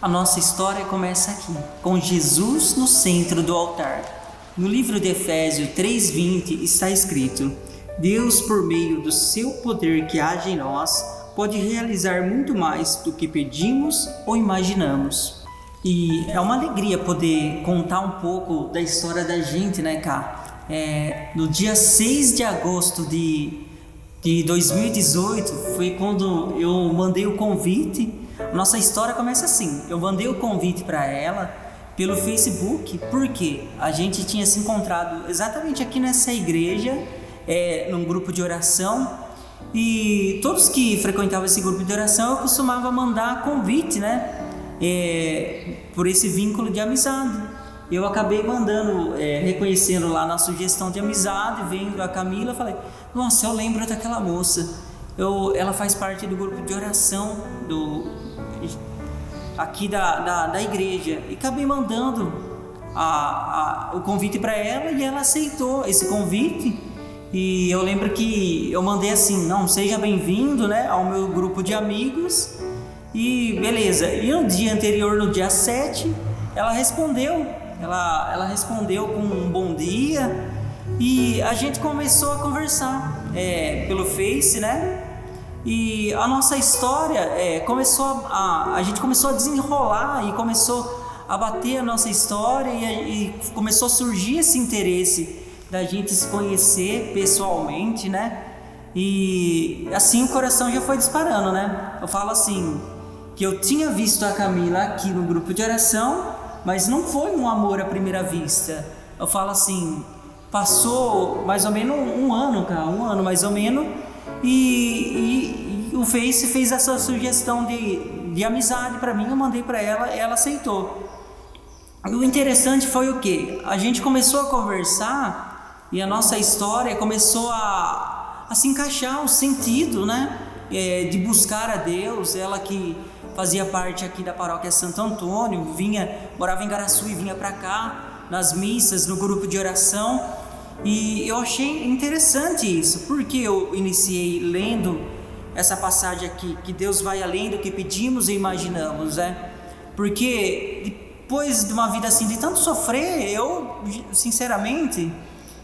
A nossa história começa aqui, com Jesus no centro do altar. No livro de Efésios 3:20 está escrito: Deus, por meio do seu poder que age em nós, pode realizar muito mais do que pedimos ou imaginamos. E é uma alegria poder contar um pouco da história da gente, né, Cá? No dia 6 de agosto de 2018 foi quando eu mandei o convite. Nossa história começa assim: eu mandei o convite para ela pelo Facebook, porque a gente tinha se encontrado exatamente aqui nessa igreja, num grupo de oração, e todos que frequentavam esse grupo de oração eu costumava mandar convite, né, por esse vínculo de amizade. Eu acabei mandando, reconhecendo lá na sugestão de amizade, vendo a Camila, falei: nossa, eu lembro daquela moça, ela faz parte do grupo de oração aqui da igreja. E acabei mandando o convite para ela e ela aceitou esse convite. E eu lembro que eu mandei assim: não, seja bem-vindo, né, ao meu grupo de amigos. E beleza. E no dia anterior, no dia 7, ela respondeu. Ela respondeu com um bom dia e a gente começou a conversar pelo Face, né? E a nossa história a gente começou a desenrolar e começou a bater a nossa história e começou a surgir esse interesse da gente se conhecer pessoalmente, né? E assim o coração já foi disparando, né? Eu falo assim, que eu tinha visto a Camila aqui no grupo de oração, mas não foi um amor à primeira vista. Eu falo assim, passou mais ou menos um ano mais ou menos, e o Face fez essa sugestão de amizade para mim. Eu mandei para ela aceitou. O interessante foi o quê? A gente começou a conversar e a nossa história começou a se encaixar, o sentido, né? De buscar a Deus. Ela que fazia parte aqui da paróquia Santo Antônio, morava em Garaçu e vinha para cá nas missas, no grupo de oração. E eu achei interessante isso, porque eu iniciei lendo essa passagem aqui, que Deus vai além do que pedimos e imaginamos, né? Porque depois de uma vida assim, de tanto sofrer, eu, sinceramente,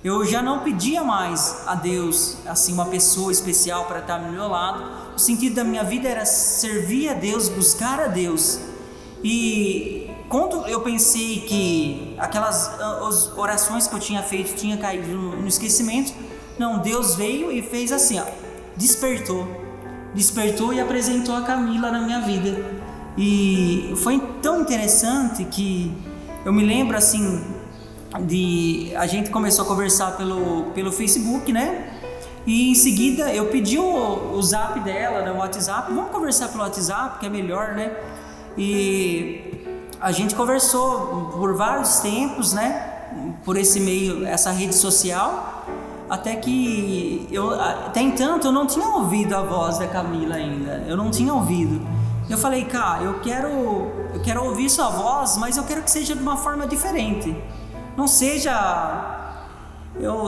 eu já não pedia mais a Deus, assim, uma pessoa especial para estar ao meu lado. O sentido da minha vida era servir a Deus, buscar a Deus. E quando eu pensei que aquelas orações que eu tinha feito tinha caído no esquecimento, não, Deus veio e fez assim, ó, despertou e apresentou a Camila na minha vida. E foi tão interessante que eu me lembro assim, a gente começou a conversar pelo Facebook, né? E em seguida eu pedi o zap dela, no WhatsApp, vamos conversar pelo WhatsApp, que é melhor, né? E a gente conversou por vários tempos, né? Por esse meio, essa rede social, até então eu não tinha ouvido a voz da Camila ainda, eu não tinha ouvido. Eu falei: cara, eu quero ouvir sua voz, mas eu quero que seja de uma forma diferente, não seja...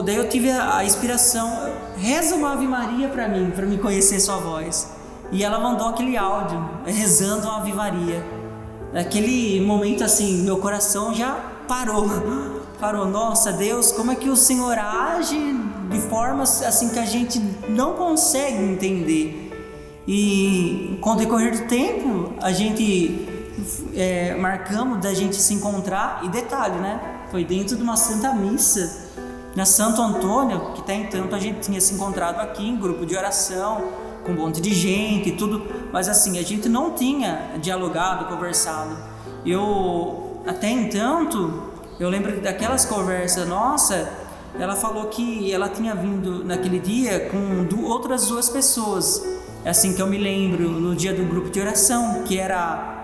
Daí eu tive a inspiração: reza uma Ave Maria para me conhecer sua voz. E ela mandou aquele áudio, rezando uma Ave Maria. Naquele momento assim, meu coração já parou. Nossa, Deus, como é que o Senhor age de formas assim que a gente não consegue entender. E com o decorrer do tempo, a gente marcamos da gente se encontrar. E detalhe, né? Foi dentro de uma Santa Missa na Santo Antônio, que até então a gente tinha se encontrado aqui em grupo de oração, com um monte de gente e tudo, mas assim, a gente não tinha dialogado, conversado. Até então, eu lembro daquelas conversas, nossa, ela falou que ela tinha vindo naquele dia com outras duas pessoas, assim que eu me lembro, no dia do grupo de oração, que era...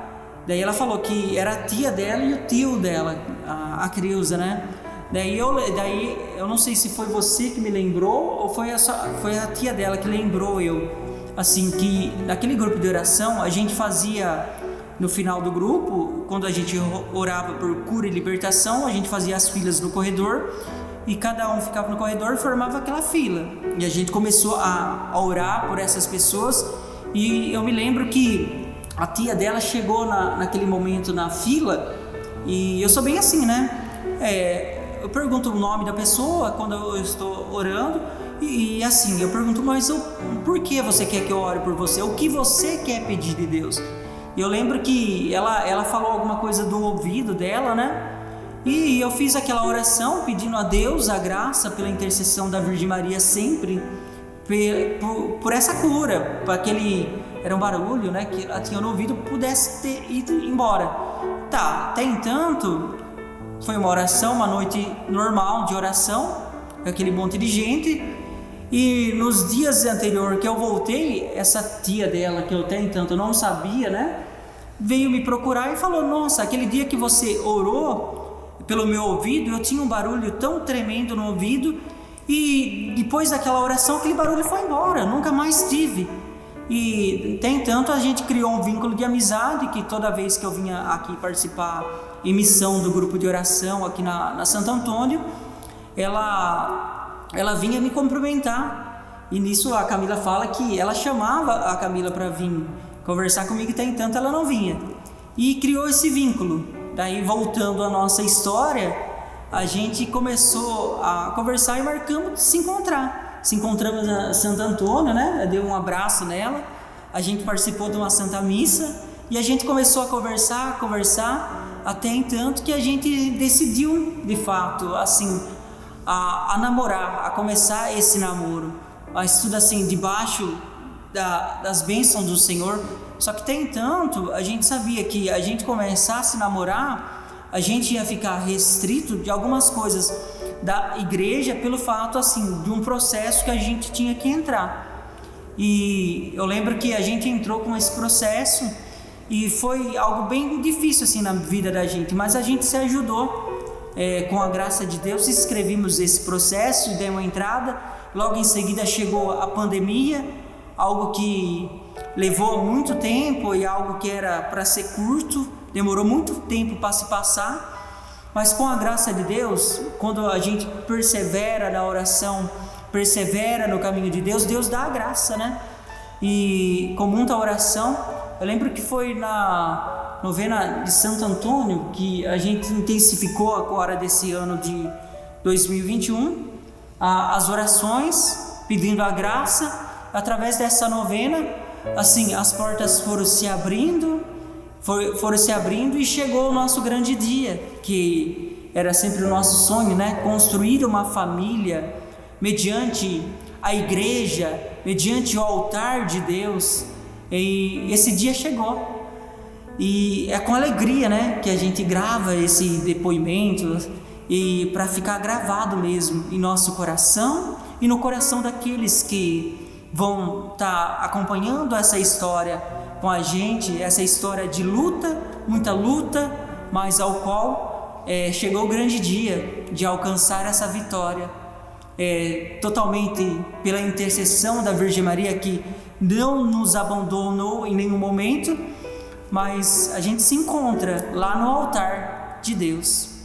Daí ela falou que era a tia dela e o tio dela, a Creuza, né? Daí eu não sei se foi você que me lembrou ou foi a tia dela que lembrou eu. Assim, que naquele grupo de oração a gente fazia, no final do grupo, quando a gente orava por cura e libertação, a gente fazia as filas no corredor e cada um ficava no corredor e formava aquela fila. E a gente começou a orar por essas pessoas. E eu me lembro que a tia dela chegou naquele momento na fila, e eu sou bem assim, né? Eu pergunto o nome da pessoa quando eu estou orando, e assim, eu pergunto, mas por que você quer que eu ore por você? O que você quer pedir de Deus? E eu lembro que ela falou alguma coisa do ouvido dela, né? E eu fiz aquela oração pedindo a Deus a graça pela intercessão da Virgem Maria sempre, por essa cura, para aquele, era um barulho, né, que ela tinha no ouvido, pudesse ter ido embora. Tá, até entanto, foi uma oração, uma noite normal de oração, com aquele monte de gente, e nos dias anteriores que eu voltei, essa tia dela, que eu até entanto não sabia, né, veio me procurar e falou, nossa, aquele dia que você orou pelo meu ouvido, eu tinha um barulho tão tremendo no ouvido, e depois daquela oração aquele barulho foi embora, nunca mais tive. E até entanto a gente criou um vínculo de amizade, que toda vez que eu vinha aqui participar em missão do grupo de oração aqui na Santo Antônio, ela vinha me cumprimentar. E nisso a Camila fala que ela chamava a Camila para vir conversar comigo, e até entanto ela não vinha. E criou esse vínculo. Daí, voltando à nossa história, a gente começou a conversar e marcamos de se encontrar. Se encontramos na Santo Antônio, né? Eu dei um abraço nela, a gente participou de uma Santa Missa e a gente começou a conversar, até entanto que a gente decidiu, de fato, assim, a namorar, a começar esse namoro, mas tudo assim, debaixo das bênçãos do Senhor. Só que até entanto, a gente sabia que a gente começasse a namorar, a gente ia ficar restrito de algumas coisas da igreja pelo fato assim de um processo que a gente tinha que entrar. E eu lembro que a gente entrou com esse processo e foi algo bem difícil assim na vida da gente, mas a gente se ajudou com a graça de Deus, inscrevimos esse processo e demos uma entrada. Logo em seguida chegou a pandemia, algo que levou muito tempo e algo que era para ser curto, demorou muito tempo para se passar, mas com a graça de Deus, quando a gente persevera na oração, persevera no caminho de Deus, Deus dá a graça, né? E com muita oração, eu lembro que foi na novena de Santo Antônio que a gente intensificou agora desse ano de 2021, as orações, pedindo a graça. Através dessa novena, assim, as portas foram se abrindo e chegou o nosso grande dia, que era sempre o nosso sonho, né? Construir uma família mediante a igreja, mediante o altar de Deus. E esse dia chegou. E é com alegria, né, que a gente grava esse depoimento, e para ficar gravado mesmo em nosso coração e no coração daqueles que vão estar acompanhando essa história com a gente, essa história de luta, muita luta, mas ao qual chegou o grande dia de alcançar essa vitória, totalmente pela intercessão da Virgem Maria, que não nos abandonou em nenhum momento, mas a gente se encontra lá no altar de Deus.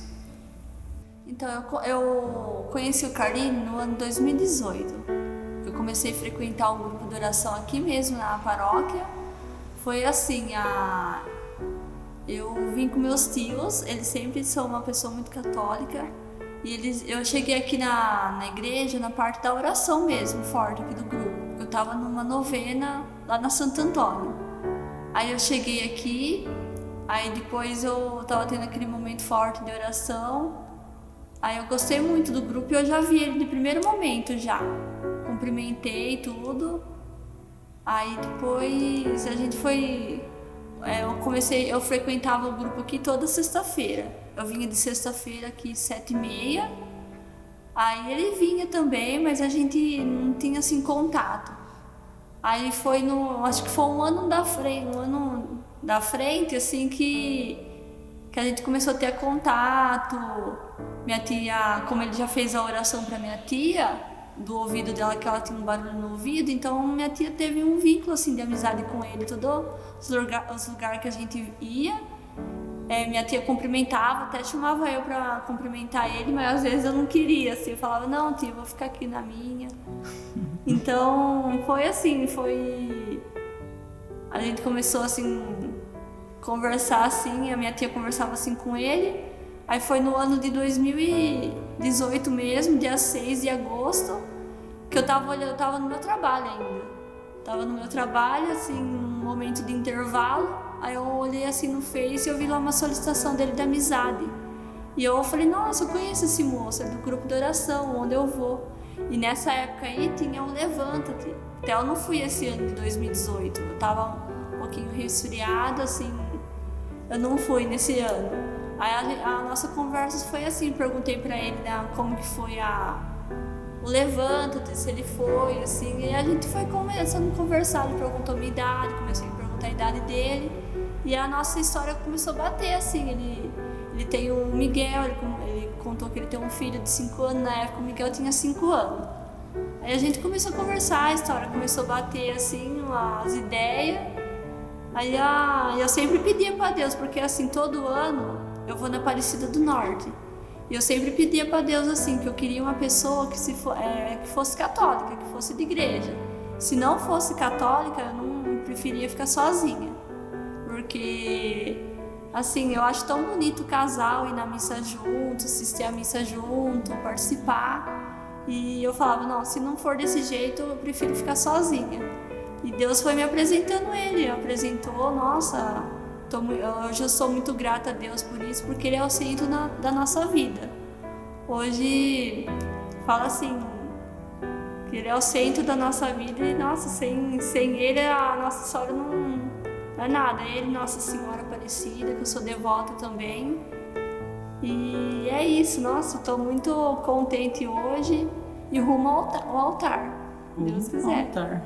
Então, eu conheci o Carlinhos no ano 2018. Eu comecei a frequentar um grupo de oração aqui mesmo na paróquia. Foi assim, eu vim com meus tios, eles sempre são uma pessoa muito católica, e eu cheguei aqui na igreja, na parte da oração mesmo, forte aqui do grupo. Eu estava numa novena lá na Santo Antônio. Aí eu cheguei aqui, aí depois eu estava tendo aquele momento forte de oração. Aí eu gostei muito do grupo e eu já vi ele de primeiro momento já. Cumprimentei tudo. Aí depois a gente foi... Eu frequentava o grupo aqui toda sexta-feira. Eu vinha de sexta-feira aqui 7h30. Aí ele vinha também, mas a gente não tinha assim contato. Aí foi acho que foi um ano da frente assim que a gente começou a ter contato. Minha tia, como ele já fez a oração para minha tia, do ouvido dela, que ela tinha um barulho no ouvido, então minha tia teve um vínculo assim de amizade com ele, todos os lugares que a gente ia. Minha tia cumprimentava, até chamava eu para cumprimentar ele, mas às vezes eu não queria, assim, eu falava, não tia, eu vou ficar aqui na minha. Então foi assim, a gente começou assim conversar assim, a minha tia conversava assim com ele. Aí foi no ano de 2018 mesmo, dia 6 de agosto, que eu tava no meu trabalho ainda. Tava no meu trabalho, assim, num momento de intervalo. Aí eu olhei assim no Face e eu vi lá uma solicitação dele de amizade. E eu falei, nossa, eu conheço esse moço, é do grupo de oração, onde eu vou. E nessa época aí tinha um Levanta-te. Até eu não fui esse ano de 2018, eu tava um pouquinho resfriada, assim, eu não fui nesse ano. Aí a nossa conversa foi assim, perguntei pra ele, né, como que foi o Levanta-te, se ele foi, assim, e a gente foi começando a conversar, ele perguntou a minha idade, comecei a perguntar a idade dele, e a nossa história começou a bater, assim, ele tem o Miguel, ele contou que ele tem um filho de 5 anos, na época o Miguel tinha 5 anos. Aí a gente começou a conversar, a história começou a bater, assim, as ideias, aí eu sempre pedia pra Deus, porque assim, todo ano eu vou na Aparecida do Norte. E eu sempre pedia para Deus assim, que eu queria uma pessoa que fosse católica, que fosse de igreja. Se não fosse católica, eu não preferia ficar sozinha. Porque, assim, eu acho tão bonito o casal ir na missa junto, assistir a missa junto, participar. E eu falava, não, se não for desse jeito, eu prefiro ficar sozinha. E Deus foi me apresentando ele, apresentou, nossa... Hoje eu sou muito grata a Deus por isso, porque Ele é o centro da nossa vida. Hoje, fala assim, que Ele é o centro da nossa vida e, nossa, sem Ele a nossa história não é nada. Ele, Nossa Senhora Aparecida, que eu sou devota também. E é isso, nossa, estou muito contente hoje e rumo ao altar, Deus quiser. Altar.